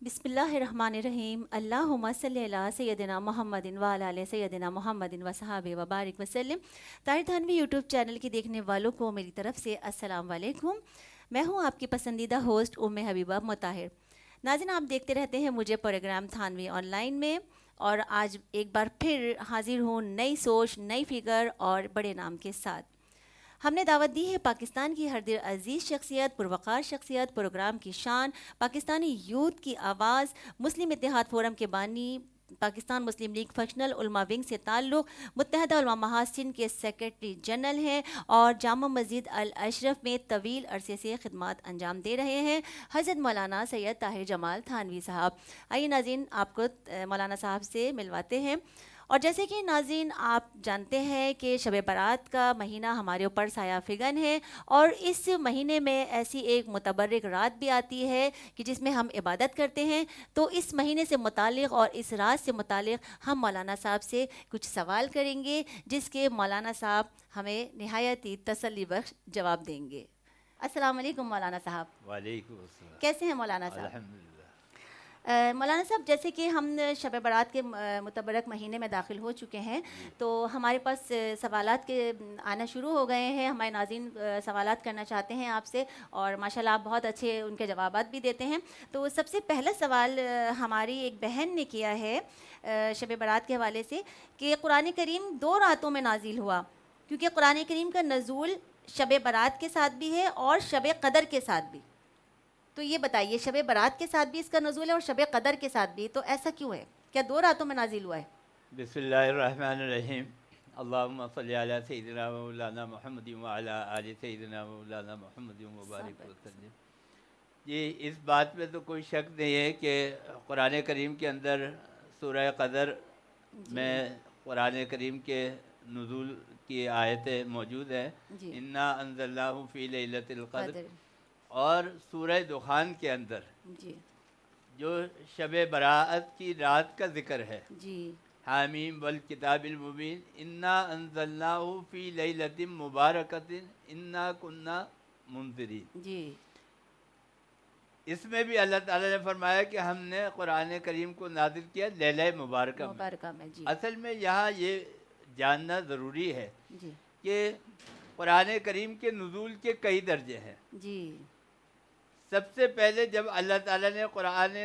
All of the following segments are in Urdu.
بسم اللہ الرحمن الرحیم اللہم صلی علی سیدنا محمد وعلی آل سیدنا محمد وصحابہ وبارک وسلم۔ طاہر تھانوی یوٹیوب چینل کی دیکھنے والوں کو میری طرف سے السلام علیکم۔ میں ہوں آپ کی پسندیدہ ہوسٹ ام حبیبہ مطاہر۔ ناظرین، آپ دیکھتے رہتے ہیں مجھے پروگرام تھانوی آن لائن میں، اور آج ایک بار پھر حاضر ہوں نئی سوچ، نئی فگر اور بڑے نام کے ساتھ۔ ہم نے دعوت دی ہے پاکستان کی ہر دل عزیز شخصیت، پروقار شخصیت، پروگرام کی شان، پاکستانی یوتھ کی آواز، مسلم اتحاد فورم کے بانی، پاکستان مسلم لیگ فنکشنل علماء ونگ سے تعلق، متحدہ علماء محاسن کے سیکرٹری جنرل ہیں اور جامع مسجد الاشرف میں طویل عرصے سے خدمات انجام دے رہے ہیں، حضرت مولانا سید طاہر جمال تھانوی صاحب۔ آئیے ناظرین، آپ کو مولانا صاحب سے ملواتے ہیں۔ اور جیسے کہ ناظرین آپ جانتے ہیں کہ شب برات کا مہینہ ہمارے اوپر سایہ فگن ہے، اور اس مہینے میں ایسی ایک متبرک رات بھی آتی ہے کہ جس میں ہم عبادت کرتے ہیں۔ تو اس مہینے سے متعلق اور اس رات سے متعلق ہم مولانا صاحب سے کچھ سوال کریں گے، جس کے مولانا صاحب ہمیں نہایت ہی تسلی بخش جواب دیں گے۔ السلام علیکم مولانا صاحب۔ وعلیکم السلام۔ کیسے ہیں مولانا صاحب؟ الحمدللہ۔ مولانا صاحب، جیسے کہ ہم شب برات کے متبرک مہینے میں داخل ہو چکے ہیں، تو ہمارے پاس سوالات کے آنا شروع ہو گئے ہیں۔ ہمارے ناظرین سوالات کرنا چاہتے ہیں آپ سے، اور ماشاءاللہ آپ بہت اچھے ان کے جوابات بھی دیتے ہیں۔ تو سب سے پہلا سوال ہماری ایک بہن نے کیا ہے شب برات کے حوالے سے، کہ قرآن کریم 2 راتوں میں نازل ہوا، کیونکہ قرآن کریم کا نزول شب برات کے ساتھ بھی ہے اور شب قدر کے ساتھ بھی۔ تو یہ بتائیے، شب برات کے ساتھ بھی اس کا نزول ہے اور شب قدر کے ساتھ بھی، تو ایسا کیوں ہے؟ کیا 2 راتوں میں نازل ہوا ہے؟ بسم اللہ الرحمن الرحیم۔ اللہم صلی علی سیدنا مولانا محمد وعلی آل سیدنا مولانا محمد وبارک وسلم۔ جی، اس بات میں تو کوئی شک نہیں ہے کہ قرآن کریم کے اندر سورہ قدر میں قرآن کریم کے نزول کی آیتیں موجود ہیں۔ جی، انا انزلناہ فی لیلۃ القدر، قدر، اور سورہ دخان کے اندر جی جو شب براءت کی رات کا ذکر ہے، جی حامیم والکتاب المبین انا انزلناہ فی لیلۃ مبارکۃ انا کنا منذرین، جی اس میں بھی اللہ تعالیٰ نے فرمایا کہ ہم نے قرآن کریم کو نازل کیا لیلہ مبارکہ میں۔ مبارکہ میں، جی اصل میں یہاں یہ جاننا ضروری ہے جی کہ قرآن کریم کے نزول کے کئی درجے ہیں۔ جی سب سے پہلے جب اللہ تعالیٰ نے قرآن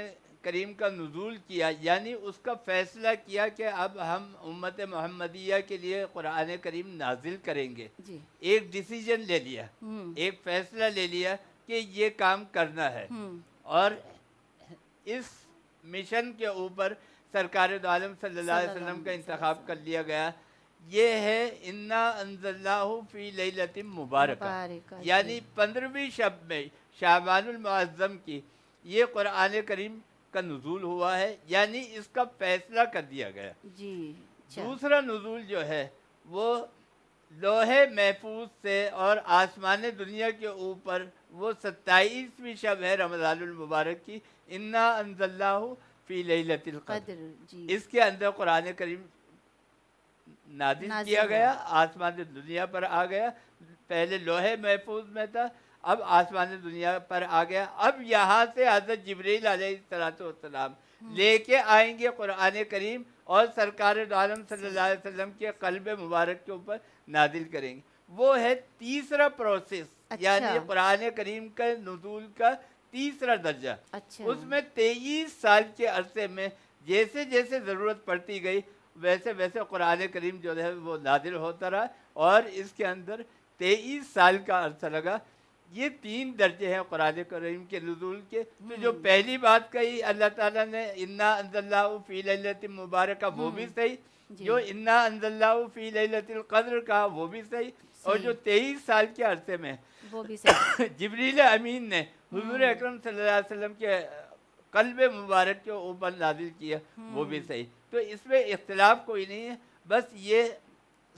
کریم کا نزول کیا، یعنی اس کا فیصلہ کیا کہ اب ہم امت محمدیہ کے لیے قرآن کریم نازل کریں گے، جی ایک ڈیسیجن لے لیا، ایک فیصلہ لے لیا کہ یہ کام کرنا ہے، اور اس مشن کے اوپر سرکار دو عالم صلی اللہ علیہ وسلم کا انتخاب کر لیا گیا۔ یہ ہے انا انزلناہ فی لیلۃ مبارکہ، یعنی 15ویں شب میں شعبان المعظم کی یہ قرآن کریم کا نزول ہوا ہے، یعنی اس کا فیصلہ کر دیا گیا۔ جی دوسرا نزول جو ہے وہ لوح محفوظ سے اور آسمان دنیا کے اوپر وہ 27ویں شب ہے رمضان المبارک کی، انا انزلناہ فی لیلۃ القدر، قدر، جی اس کے اندر قرآن کریم نازل کیا گیا، آسمان دنیا پر آ گیا۔ پہلے لوح محفوظ میں تھا، اب آسمان دنیا پر آ گیا۔ اب یہاں سے حضرت جبریل علیہ السلام لے کے آئیں گے قرآن کریم، اور سرکار دو عالم صلی اللہ علیہ وسلم کے قلب مبارک کے اوپر نازل کریں گے۔ وہ ہے تیسرا پروسیس، یعنی قرآن کریم کا نزول کا تیسرا درجہ۔ اس میں 23 سال کے عرصے میں جیسے جیسے ضرورت پڑتی گئی، ویسے ویسے قرآن کریم جو ہے وہ نازل ہوتا رہا، اور اس کے اندر 23 سال کا عرصہ لگا۔ یہ 3 درجے ہیں قرآن کریم کے نزول کے۔ تو جو پہلی بات کہی اللہ تعالیٰ نے انا انزلناہ فی لیلۃ مبارکہ، وہ بھی صحیح، جو انا انزلناہ فی لیلۃ القدر کہا وہ بھی صحیح، اور جو 23 سال کے عرصے میں وہ بھی صحیح جبریل امین نے حضور اکرم صلی اللہ علیہ وسلم کے قلب مبارک کے اوپر نازل کیا، وہ بھی صحیح۔ تو اس میں اختلاف کوئی نہیں ہے، بس یہ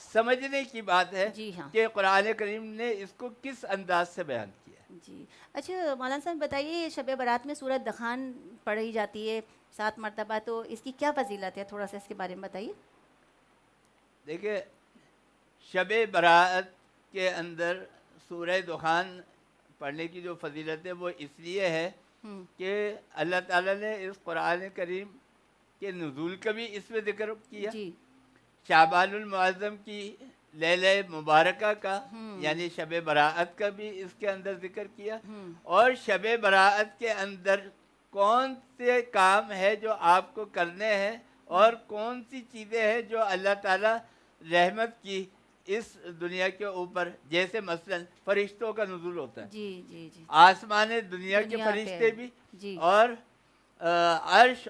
سمجھنے کی بات ہے جی ہاں کہ قرآن کریم نے اس کو کس انداز سے بیان کیا۔ جی اچھا مولانا صاحب بتائیے، شب برات میں سورۃ دخان پڑھی جاتی ہے 7 مرتبہ، تو اس کی کیا فضیلت ہے؟ تھوڑا سا اس کے بارے میں بتائیے۔ دیکھیں، شب برات کے اندر سورہ دخان پڑھنے کی جو فضیلت ہے وہ اس لیے ہے کہ اللہ تعالیٰ نے اس قرآن کریم کے نزول کا بھی اس میں ذکر کیا، جی شعبان المعظم کی لیلہ مبارکہ کا یعنی شب براءت کا بھی اس کے اندر ذکر کیا، اور شب براءت کے اندر کون سے کام ہے جو آپ کو کرنے ہیں اور کون سی چیزیں ہیں جو اللہ تعالیٰ رحمت کی اس دنیا کے اوپر، جیسے مثلا فرشتوں کا نزول ہوتا ہے، جی جی جی آسمان دنیا کے دنیا پہ، فرشتے بھی جی اور عرش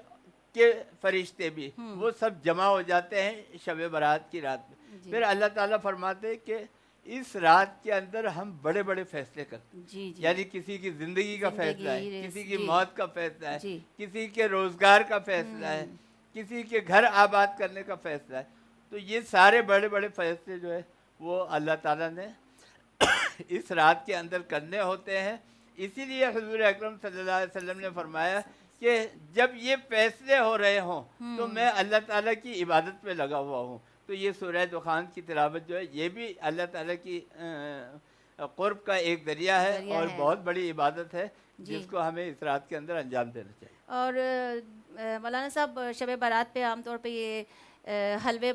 کے فرشتے بھی، وہ سب جمع ہو جاتے ہیں شب برات کی رات میں۔ جی پھر اللہ تعالیٰ فرماتے ہیں کہ اس رات کے اندر ہم بڑے بڑے فیصلے کرتے ہیں، جی جی یعنی کسی کی زندگی کا فیصلہ ہے، زندگی، کسی کی جی موت کا فیصلہ ہے، جی کسی کے روزگار کا فیصلہ ہے، کسی کے گھر آباد کرنے کا فیصلہ ہے۔ تو یہ سارے بڑے بڑے فیصلے جو ہے وہ اللہ تعالیٰ نے اس رات کے اندر کرنے ہوتے ہیں۔ اسی لیے حضور اکرم صلی اللہ علیہ وسلم نے فرمایا کہ جب یہ فیصلے ہو رہے ہوں تو میں اللہ تعالیٰ کی عبادت میں لگا ہوا ہوں۔ تو یہ سورہ دخان کی تلاوت جو ہے یہ بھی اللہ تعالیٰ کی قرب کا ایک ذریعہ ہے اور بہت بڑی عبادت ہے جس کو ہمیں اس رات کے اندر انجام دینا چاہیے۔ اور مولانا صاحب شب برات پہ عام طور پہ یہ حلوے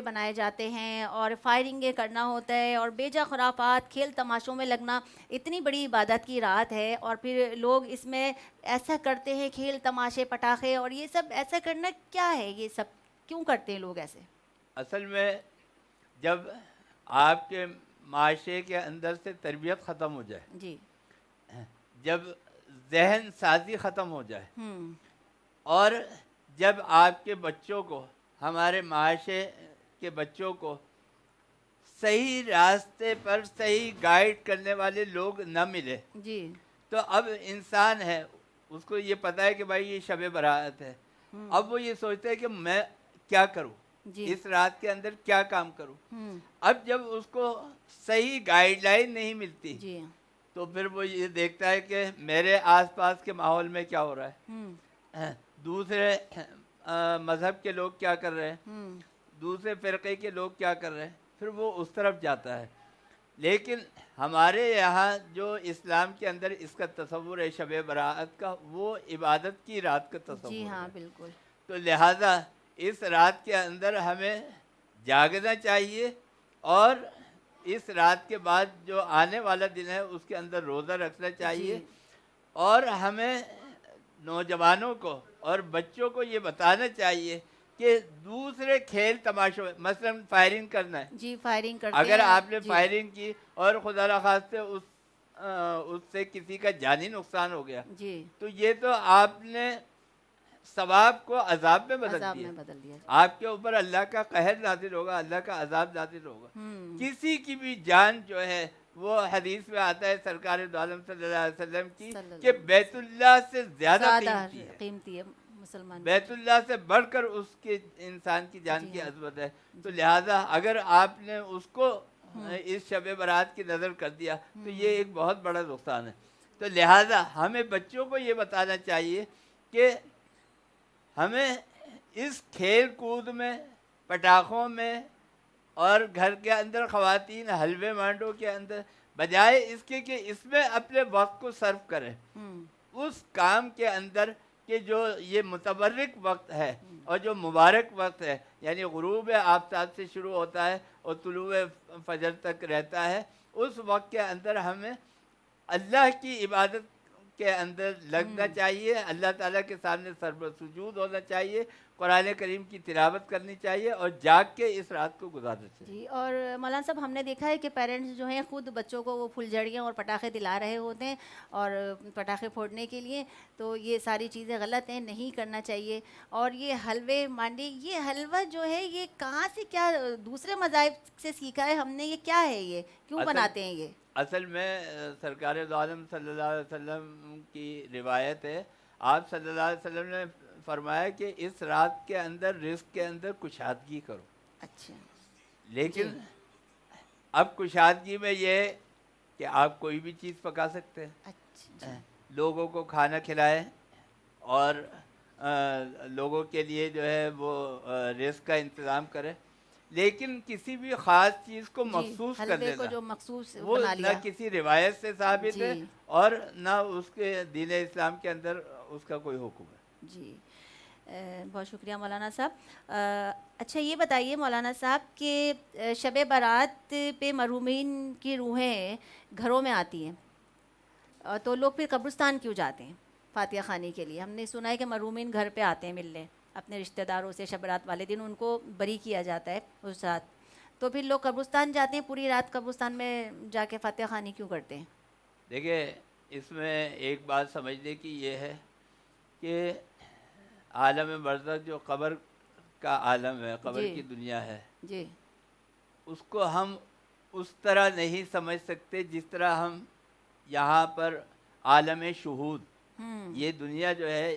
بنائے جاتے ہیں اور فائرنگیں کرنا ہوتا ہے اور بیجا خرافات کھیل تماشوں میں لگنا، اتنی بڑی عبادت کی رات ہے اور پھر لوگ اس میں ایسا کرتے ہیں، کھیل تماشے پٹاخے اور یہ سب ایسا کرنا کیا ہے؟ یہ سب کیوں کرتے ہیں لوگ ایسے؟ اصل میں جب آپ کے معاشرے کے اندر سے تربیت ختم ہو جائے، جی جب ذہن سازی ختم ہو جائے اور جب آپ کے بچوں کو، ہمارے معاشرے کے بچوں کو صحیح راستے پر صحیح گائیڈ کرنے والے لوگ نہ ملے، جی تو اب انسان ہے اس کو یہ پتہ ہے کہ بھائی یہ شب براءت ہے، اب وہ یہ سوچتا ہے کہ میں کیا کروں، جی اس رات کے اندر کیا کام کروں۔ اب جب اس کو صحیح گائیڈ لائن نہیں ملتی جی تو پھر وہ یہ دیکھتا ہے کہ میرے آس پاس کے ماحول میں کیا ہو رہا ہے، دوسرے مذہب کے لوگ کیا کر رہے ہیں، دوسرے فرقے کے لوگ کیا کر رہے ہیں، پھر وہ اس طرف جاتا ہے۔ لیکن ہمارے یہاں جو اسلام کے اندر اس کا تصور ہے شب براءت کا، وہ عبادت کی رات کا تصور جی ہاں ہے۔ بالکل۔ تو لہٰذا اس رات کے اندر ہمیں جاگنا چاہیے اور اس رات کے بعد جو آنے والا دن ہے اس کے اندر روزہ رکھنا چاہیے، اور ہمیں نوجوانوں کو اور بچوں کو یہ بتانا چاہیے کہ دوسرے کھیل تماشوں، مثلا فائرنگ کرنا ہے، جی فائرنگ کرتے اگر ہیں، آپ نے جی فائرنگ کی اور خدا نخواستہ اس سے کسی کا جانی نقصان ہو گیا، جی تو یہ تو آپ نے ثواب کو عذاب میں بدل عذاب دیا، میں بدل دیا۔ آپ کے اوپر اللہ کا قہر نازل ہوگا، اللہ کا عذاب نازل ہوگا۔ کسی کی بھی جان جو ہے، وہ حدیث میں آتا ہے سرکار دو عالم صلی اللہ علیہ وسلم کی کہ بیت اللہ سے زیادہ قیمتی ہے، قیمتی ہے مسلمان، بیت اللہ سے بڑھ کر اس کے انسان کی جان کی عظمت ہے۔ تو لہٰذا اگر آپ نے اس کو اس شب برات کی نظر کر دیا تو یہ ایک بہت بڑا نقصان ہے۔ تو لہٰذا ہمیں بچوں کو یہ بتانا چاہیے کہ ہمیں اس کھیل کود میں، پٹاخوں میں اور گھر کے اندر خواتین حلوے مانڈوں کے اندر، بجائے اس کے کہ اس میں اپنے وقت کو صرف کریں اس کام کے اندر کہ جو یہ متبرک وقت ہے اور جو مبارک وقت ہے، یعنی غروب آفتاب سے شروع ہوتا ہے اور طلوع فجر تک رہتا ہے، اس وقت کے اندر ہمیں اللہ کی عبادت کے اندر لگنا چاہیے، اللہ تعالیٰ کے سامنے سجود ہونا چاہیے، قرآن کریم کی تلاوت کرنی چاہیے اور جاگ کے اس رات کو گزارنا چاہیے۔ جی اور مولانا صاحب ہم نے دیکھا ہے کہ پیرنٹس جو ہیں خود بچوں کو وہ پھلجھڑیاں اور پٹاخے دلا رہے ہوتے ہیں اور پٹاخے پھوڑنے کے لیے، تو یہ ساری چیزیں غلط ہیں، نہیں کرنا چاہیے۔ اور یہ حلوے مانڈی، یہ حلوہ جو ہے یہ کہاں سے، کیا دوسرے مذاہب سے سیکھا ہے ہم نے؟ یہ کیا ہے، یہ کیوں بناتے ہیں یہ؟ اصل میں سرکار دو عالم صلی اللہ علیہ وسلم کی روایت ہے، آپ صلی اللہ علیہ وسلم نے فرمایا کہ اس رات کے اندر رزق کے اندر کشادگی کرو۔ اچھا، لیکن اب کشادگی میں یہ کہ آپ کوئی بھی چیز پکا سکتے ہیں، اچھا لوگوں کو کھانا کھلائیں اور لوگوں کے لیے جو ہے وہ رزق کا انتظام کریں، لیکن کسی بھی خاص چیز کو جی، مخصوص کر حلوے کو دینا جو مخصوص وہ بنا نہ لیا. کسی روایت سے ثابت ہے جی اور نہ اس کے دین اسلام کے اندر اس کا کوئی حکم ہے. جی. بہت شکریہ مولانا صاحب. اچھا یہ بتائیے مولانا صاحب کہ شب برات پہ مرحومین کی روحیں گھروں میں آتی ہیں تو لوگ پھر قبرستان کیوں جاتے ہیں فاتحہ خوانی کے لیے؟ ہم نے سنا ہے کہ مرحومین گھر پہ آتے ہیں ملنے اپنے رشتہ داروں سے، شب برات والے دن ان کو بری کیا جاتا ہے اس رات، تو پھر لوگ قبرستان جاتے ہیں، پوری رات قبرستان میں جا کے فاتحہ خوانی کیوں کرتے ہیں؟ دیکھیے اس میں ایک بات سمجھنے کی یہ ہے کہ عالم برزخ جو قبر کا عالم ہے، قبر جی کی دنیا ہے، جی اس کو ہم اس طرح نہیں سمجھ سکتے جس طرح ہم یہاں پر عالم شہود، یہ دنیا جو ہے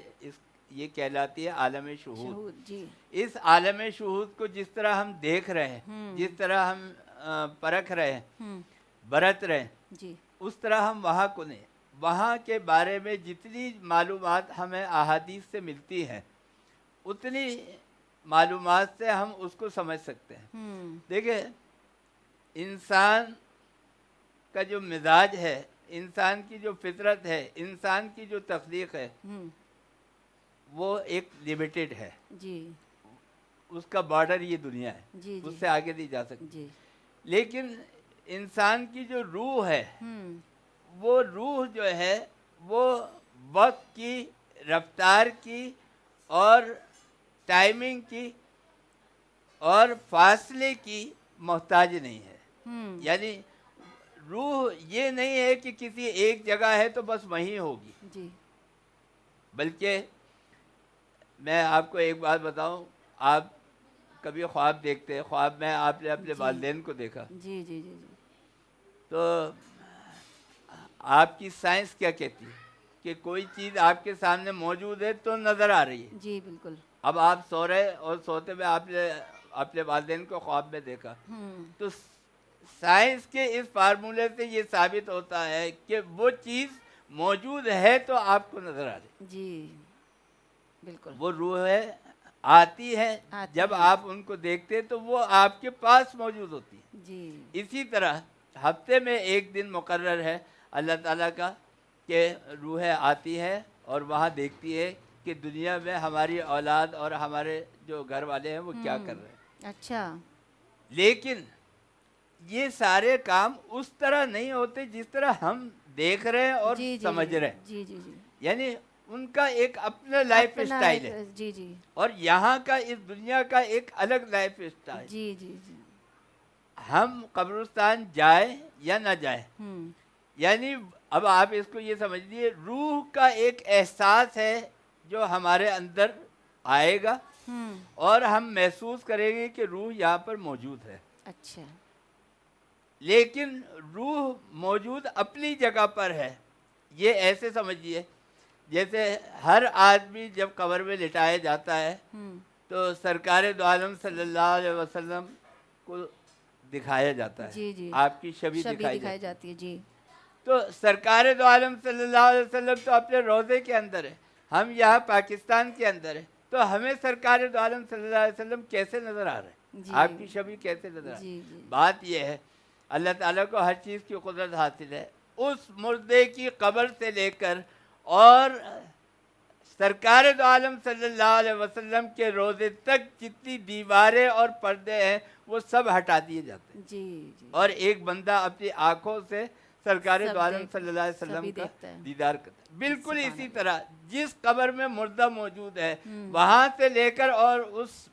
یہ کہلاتی ہے عالم شہود. شہود. جی اس عالم شہود کو جس طرح ہم دیکھ رہے ہیں، جس طرح ہم پرکھ رہے ہیں، برت رہے ہیں، جی اس طرح ہم وہاں کو نہیں. وہاں کے بارے میں جتنی معلومات ہمیں احادیث سے ملتی ہیں اتنی معلومات سے ہم اس کو سمجھ سکتے ہیں. دیکھیں انسان کا جو مزاج ہے، انسان کی جو فطرت ہے، انسان کی جو تخلیق ہے وہ ایک لیمیٹڈ ہے. جی اس کا بارڈر یہ دنیا ہے، جی اس سے آگے نہیں جا سکتی. جی لیکن انسان کی جو روح ہے وہ روح جو ہے وہ وقت کی، رفتار کی اور ٹائمنگ کی اور فاصلے کی محتاج نہیں ہے. یعنی روح یہ نہیں ہے کہ کسی ایک جگہ ہے تو بس وہیں ہوگی. جی بلکہ میں آپ کو ایک بات بتاؤں، آپ کبھی خواب دیکھتے ہیں، خواب میں آپ نے اپنے والدین کو دیکھا جی جی جی تو آپ کی سائنس کیا کہتی ہے کہ کوئی چیز آپ کے سامنے موجود ہے تو نظر آ رہی ہے. جی بالکل. اب آپ سو رہے اور سوتے میں آپ نے اپنے والدین کو خواب میں دیکھا تو سائنس کے اس فارمولے سے یہ ثابت ہوتا ہے کہ وہ چیز موجود ہے تو آپ کو نظر آ رہی. جی بالکل. وہ روح ہے آتی ہے جب آپ ان کو دیکھتے تو وہ آپ کے پاس موجود ہوتی ہے. جی اسی طرح ہفتے میں ایک دن مقرر ہے اللہ تعالیٰ کا کہ روح آتی ہے اور وہاں دیکھتی ہے کہ دنیا میں ہماری اولاد اور ہمارے جو گھر والے ہیں وہ کیا کر رہے ہیں. اچھا. لیکن یہ سارے کام اس طرح نہیں ہوتے جس طرح ہم دیکھ رہے ہیں اور سمجھ رہے ہیں. جی جی جی. یعنی ان کا ایک اپنا لائف اسٹائل ہے جی جی. اور یہاں کا اس دنیا کا ایک الگ لائف اسٹائل. جی جی جی. ہم قبرستان جائیں یا نہ جائیں، یعنی اب آپ اس کو یہ سمجھ لیجیے روح کا ایک احساس ہے جو ہمارے اندر آئے گا اور ہم محسوس کریں گے کہ روح یہاں پر موجود ہے. اچھا. لیکن روح موجود اپنی جگہ پر ہے. یہ ایسے سمجھیے جیسے ہر آدمی جب قبر میں لٹایا جاتا ہے تو سرکار دو عالم صلی اللہ علیہ وسلم کو دکھایا جاتا ہے. جی جی. آپ کی شبیہ دکھائی جاتی ہے. جی. تو سرکار دو عالم صلی اللہ علیہ وسلم تو اپنے روضے کے اندر ہے، ہم یہاں پاکستان کے اندر ہے، تو ہمیں سرکار دو عالم صلی اللہ علیہ وسلم کیسے نظر آ رہے ہیں؟ آپ کی شبیہ کیسے نظر آ رہی ہے؟ بات یہ ہے اللہ تعالیٰ کو ہر چیز کی قدرت حاصل ہے. اس مردے کی قبر سے لے کر اور سرکار دو عالم صلی اللہ علیہ وسلم کے روضے تک جتنی دیواریں اور پردے ہیں وہ سب ہٹا دیے جاتے ہیں. جی جی. اور ایک بندہ اپنی آنکھوں سے سرکار دو عالم صلی اللہ علیہ وسلم کا دیدار کرتا ہے. بالکل اسی طرح جس قبر میں مردہ موجود ہے وہاں سے لے کر اور اس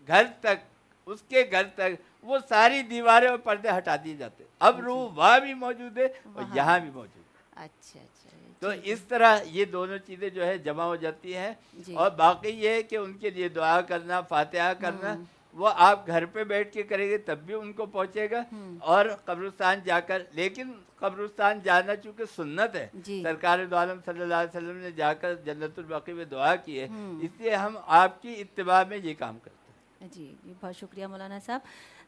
گھر تک، اس کے گھر تک وہ ساری دیواریں اور پردے ہٹا دیے جاتے ہیں. اب روح وہاں بھی موجود ہے اور یہاں بھی موجود ہے. اچھا اچھا. تو اس طرح یہ دونوں چیزیں جو ہے جمع ہو جاتی ہیں. اور باقی یہ ہے کہ ان کے لیے دعا کرنا، فاتحہ کرنا وہ آپ گھر پہ بیٹھ کے کریں گے تب بھی ان کو پہنچے گا اور قبرستان جا کر. لیکن قبرستان جانا چونکہ سنت ہے، سرکار دو عالم صلی اللہ علیہ وسلم نے جا کر جنت البقیع میں دعا کی ہے، اس لیے ہم آپ کی اتباع میں یہ کام کرتے ہیں. جی جی. بہت شکریہ مولانا صاحب.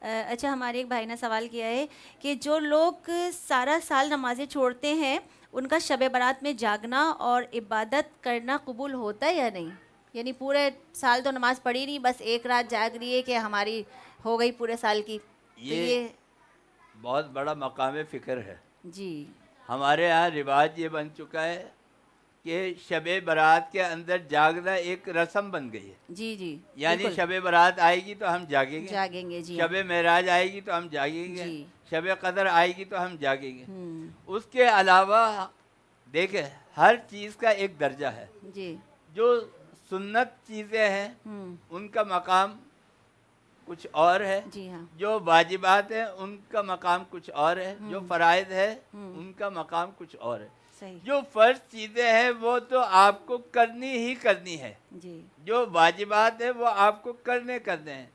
اچھا ہمارے ایک بھائی نے سوال کیا ہے کہ جو لوگ سارا سال نمازیں چھوڑتے ہیں ان کا شب برات میں جاگنا اور عبادت کرنا قبول ہوتا ہے یا نہیں؟ یعنی پورے سال تو نماز پڑھی نہیں, بس ایک رات جاگ رہی ہے کہ ہماری ہو گئی پورے سال کی. تو یہ بہت بڑا مقام فکر ہے. جی ہمارے ہاں رواج یہ بن چکا ہے کہ شب برات کے اندر جاگنا ایک رسم بن گئی ہے. جی جی یعنی بالکل. شب برات آئے گی تو ہم جاگیں گے, جاگیں گے. جی شب معراج آئے گی تو ہم جاگیں گے, جی. شب قدر آئے گی تو ہم جاگیں گے. ہوں. اس کے علاوہ دیکھیں ہر چیز کا ایک درجہ ہے. جی. جو سنت چیزیں ہیں ان کا مقام کچھ اور ہے, جی ہاں. جو واجبات ہیں ان کا مقام کچھ اور ہے, جو فرائض ہے ان کا مقام کچھ اور ہے. صحیح. جو فرض چیزیں ہیں وہ تو آپ کو کرنی ہی کرنی ہے, جی. جو واجبات ہیں وہ آپ کو کرنے ہیں.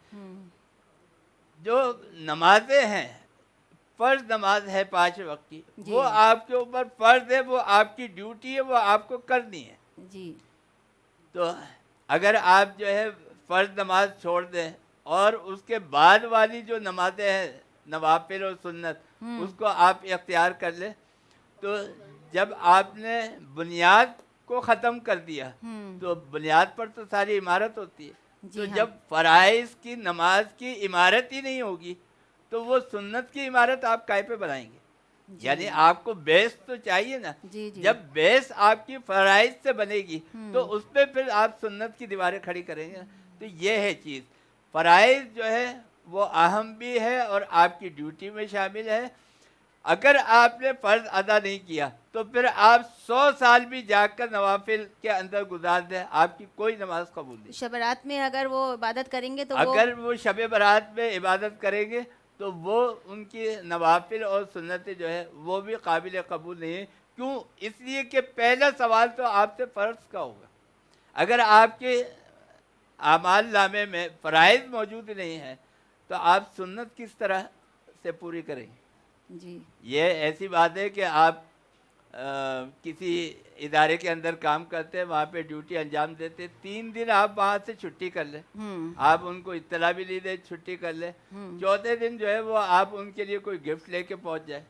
جو نمازیں ہیں, فرض نماز ہے 5 وقت کی, جی. وہ آپ کے اوپر فرض ہے, وہ آپ کی ڈیوٹی ہے, وہ آپ کو کرنی ہے. جی. تو اگر آپ جو ہے فرض نماز چھوڑ دیں اور اس کے بعد والی جو نمازیں ہیں نوافل اور سنت اس کو آپ اختیار کر لیں, تو جب آپ نے بنیاد کو ختم کر دیا تو بنیاد پر تو ساری عمارت ہوتی ہے. تو جب فرائض کی نماز کی عمارت ہی نہیں ہوگی تو وہ سنت کی عمارت آپ کائے پہ بنائیں گے؟ یعنی آپ کو بیس تو چاہیے نا. جب بیس آپ کی فرائض سے بنے گی تو اس پہ پھر آپ سنت کی دیواریں کھڑی کریں گے. تو یہ ہے چیز, فرائض جو ہے وہ اہم بھی ہے اور آپ کی ڈیوٹی میں شامل ہے. اگر آپ نے فرض ادا نہیں کیا تو پھر آپ 100 سال بھی جاگ کر نوافل کے اندر گزار دیں, آپ کی کوئی نماز قبول نہیں. شب رات میں اگر وہ عبادت کریں گے تو اگر وہ شب برات میں عبادت کریں گے تو وہ ان کی نوافل اور سنتیں جو ہے وہ بھی قابل قبول نہیں ہیں. کیوں؟ اس لیے کہ پہلا سوال تو آپ سے فرض کا ہوگا. اگر آپ کے اعمال نامے میں فرائض موجود نہیں ہیں تو آپ سنت کس طرح سے پوری کریں گے؟ جی. یہ ایسی بات ہے کہ آپ کسی ادارے کے اندر کام کرتے ہیں, وہاں پہ ڈیوٹی انجام دیتے, 3 دن آپ وہاں سے چھٹی کر لیں, آپ ان کو اطلاع بھی نہیں دیں, چھٹی کر لیں, چوتھے دن جو ہے وہ آپ ان کے لیے کوئی گفٹ لے کے پہنچ جائیں,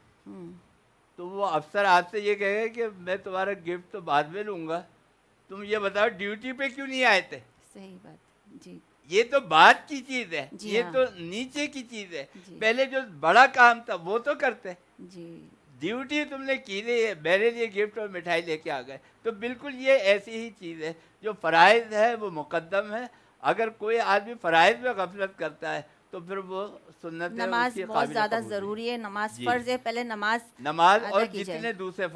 تو وہ افسر آپ سے یہ کہے گا کہ میں تمہارا گفٹ تو بعد میں لوں گا, تم یہ بتاؤ ڈیوٹی پہ کیوں نہیں آئے تھے؟ صحیح بات. جی. یہ تو بات کی چیز ہے, جی یہ ہاں. تو نیچے کی چیز ہے. جی. پہلے جو بڑا کام تھا وہ تو کرتے. جی. ڈیوٹی تم نے کی نہیں ہے, میرے لیے گفٹ اور مٹھائی لے کے آ گئے. تو بالکل یہ ایسی ہی چیز ہے, جو فرائض ہے وہ مقدم ہے. اگر کوئی آدمی فرائض میں غفلت کرتا ہے تو پھر وہ سنت ہے, نماز بہت زیادہ ضروری ہے. نماز فرض ہے, پہلے نماز اور جتنے دوسرے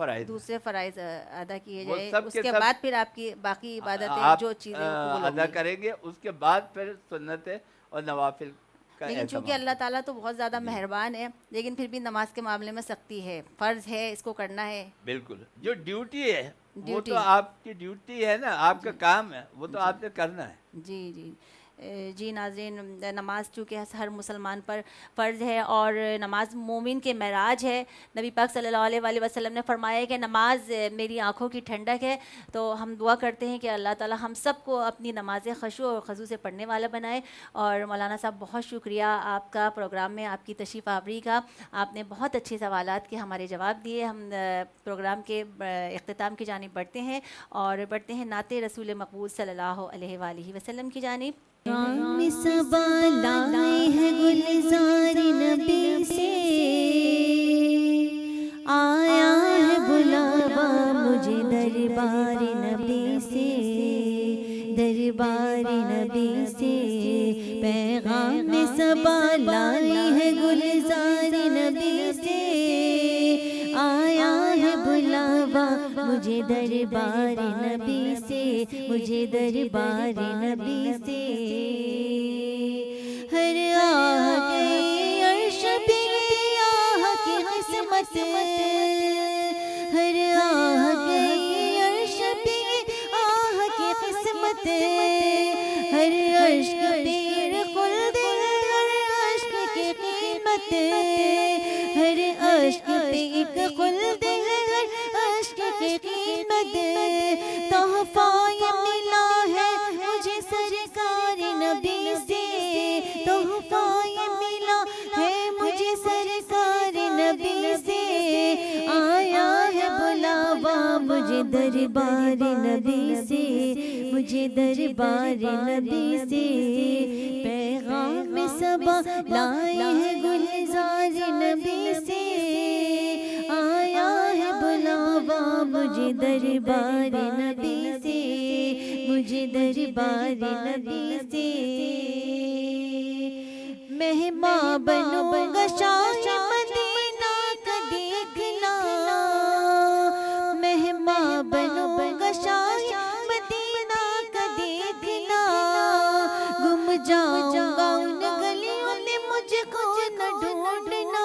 فرائض ادا کیے وہ جائے, سب اس کے کے سب بعد پھر آپ کی باقی عبادتیں آپ جو چیزیں قبول ہوں ادا گی. کریں گے, اس کے بعد پھر سنتیں اور نوافل. لیکن چونکہ اللہ تعالیٰ تو بہت زیادہ مہربان ہے, لیکن پھر بھی نماز کے معاملے میں سختی ہے. فرض ہے, اس کو کرنا ہے. بالکل, جو ڈیوٹی ہے وہ تو آپ کی ڈیوٹی ہے نا, آپ کا کام ہے, وہ تو آپ نے کرنا ہے. جی. جی. جی ناظرین, نماز چونکہ ہر مسلمان پر فرض ہے اور نماز مومن کے معراج ہے. نبی پاک صلی اللہ علیہ وآلہ وسلم نے فرمایا ہے کہ نماز میری آنکھوں کی ٹھنڈک ہے. تو ہم دعا کرتے ہیں کہ اللہ تعالی ہم سب کو اپنی نمازیں خشوع اور خضوع سے پڑھنے والا بنائے. اور مولانا صاحب بہت شکریہ آپ کا پروگرام میں آپ کی تشریف آوری کا. آپ نے بہت اچھے سوالات کے ہمارے جواب دیے. ہم پروگرام کے اختتام کی جانب بڑھتے ہیں اور بڑھتے ہیں نعت رسول مقبول صلی اللہ علیہ وآلہ وسلم کی جانب. صبا لائے ہے گلزار نبی سے, آیا ہے بلاوا مجھے دربار نبی سے, دربار نبی سے. پیغام صبا لائی ہے گلزار نبی سے, آیا ہے بلاوا مجھے دربار نبی سے, مجھے دربار نبی سے. ہر آہ گئی عرش پہ آہ کی قسمت, ہر آہ گئی عرش پہ آہ کی قسمت. ہر عشق پہ خلد, ہر عشق کی قیمت, ہر عشق پہ ایک خلد, ہر عشق کی قیمت. تحفہ یہ ملا ہے مجھے سرکار نبی سے, تحفہ یہ ملا ہے مجھے سرکار نبی سے. آیا ہے بلاوا مجھے دربار نبی سے, مجھے دربار نبی سے پیغام صبا لائے ہے گلزار نبی سے آیا ہے بلاوا مجھے دربار نبی سے مجھے دربار نبی سے مہماں بنوں گا شاہ مدینہ کا دیکھنا مہماں بنوں گا شاہ مدینہ کا دیکھنا گم جاؤں گا ان گلیوں میں مجھ کو نہ ڈھونڈنا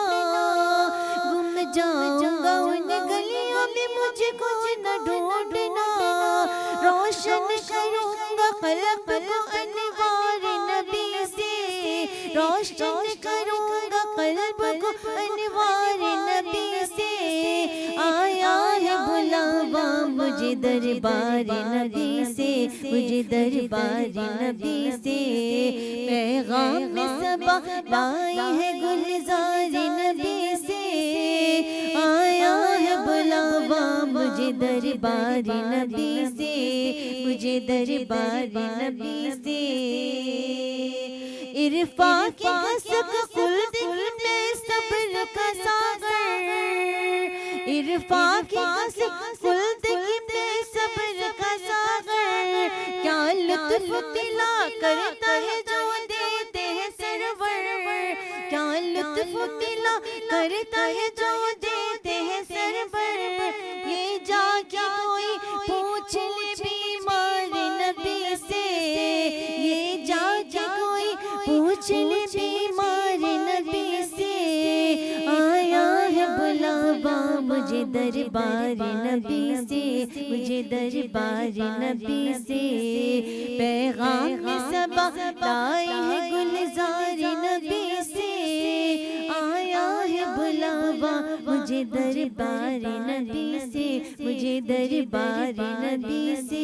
گم جاؤں گا ان گلیوں میں مجھ کو نہ ڈھونڈنا روشن کروں گا قلب کو انوار نبی سے روشن کروں گا قلب کو انوار نبی سے آیا ہے بلاوا مجھے دربار نبی سے مجھے دربار نبی سے پیغام صبا لائی ہے گلزار نبی سے آیا ہے بلاوا مجھے دربار نبی سے مجھے دربار نبی سے عرفان کی گسک کل دل میں صبر کا ساغر عرفان کی گسک کل دل میں صبر کا ساغر کیا لطف تلا کرتا ہے جو دیتے ہیں سرور کیا لطف تلا کرتا ہے جو دیتے ہیں سرور یہ جا کے کوئی پوچھ لے بیمار نبی سے یہ جا کے کوئی پوچھ لے بیمار نبی سے آیا ہے بلاوا مجھے دربار نبی سے مجھے دربار نبی سے پیغام صبا لائی ہے گلزار نبی سے آیا ہے بلاوا مجھے دربار نبی سے مجھے دربار نبی سے